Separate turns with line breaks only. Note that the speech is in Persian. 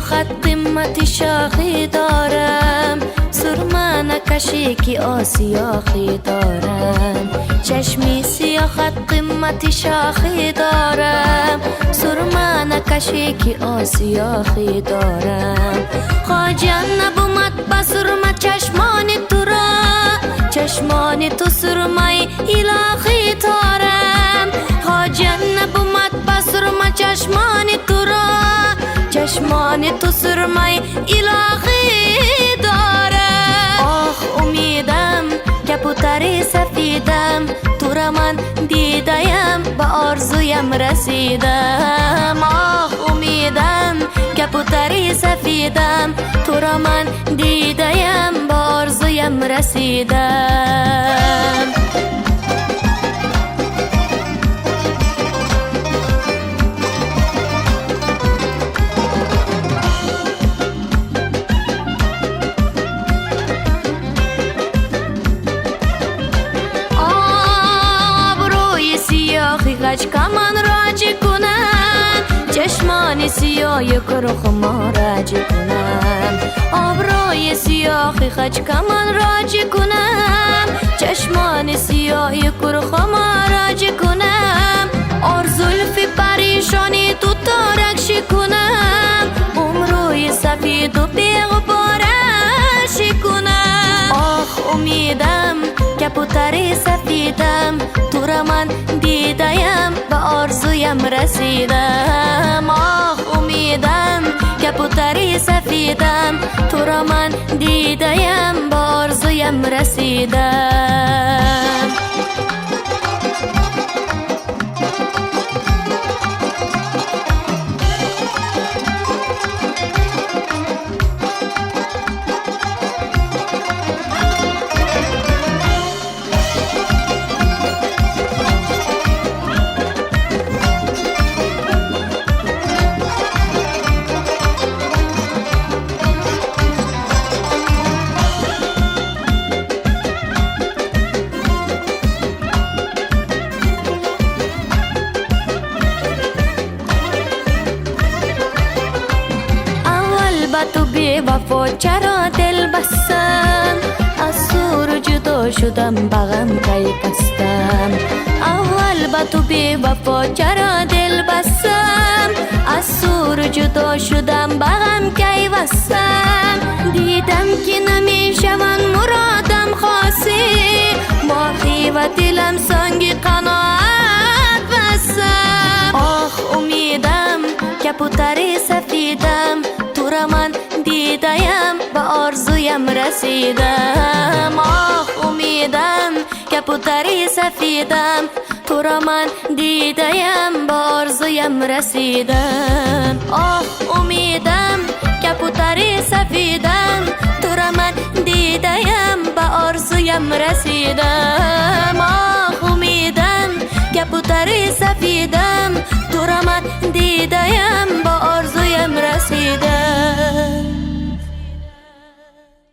خط قمت شاخی دارم، سرمه نکشی که آسیاخی دارم. چشمی سیاه خط قمت شاخی دارم، سرمه نکشی که آسیاخی دارم. خواجه نبومد بسرمه چشمان تو را، چشمان تو سرمه الهی دارم. خواجه نبومد بسرمه چشمان تو را، چشمان تو سرمه الهی دارم. آخ امیدم کبوتر سفیدم، تو را من دیدم به آرزویم رسیدم. آخ امیدم کبوتر سفیدم، تو را من دیدم به آرزویم رسیدم. غج کمان راج کنن، چشمان سیاه کرخ ما راج کنن. آبروی سیاه غج کمان راج کنن، چشمان سیاه کرخ ما راج کنن. اور زلف پریشانی تو تارکش کنم، عمروی سفید و بیغبارش کنم. آخ امیدم کبوتر سفیدم، تو را من دیدم به آرزویم رسیدم. آخ امیدم کبوتر سفیدم، تو را من دیدم به آرزویم رسیدم. تو بی وفا چرا دل بستم، از سور جدا شدم بغم کی بستم. اول با تو بی وفا چرا دل بستم، از سور جدا شدم بغم کی بستم. دیدم که نمیشون مرادم خاصی، باقی و دلم سنگ قناعت بستم. آخ امیدم کبوتر سفیدم، تو را من دیدم به آرزویم رسیدم. آخ امیدم کبوتر سفیدم، تو را من دیدم به آرزویم رسیدم. آخ امیدم کبوتر سفیدم، تو را من دیدم به آرزویم رسیدم. آخ امیدم کبوتر سفیدم، تو را من دیدم به آرزویم رسیدم.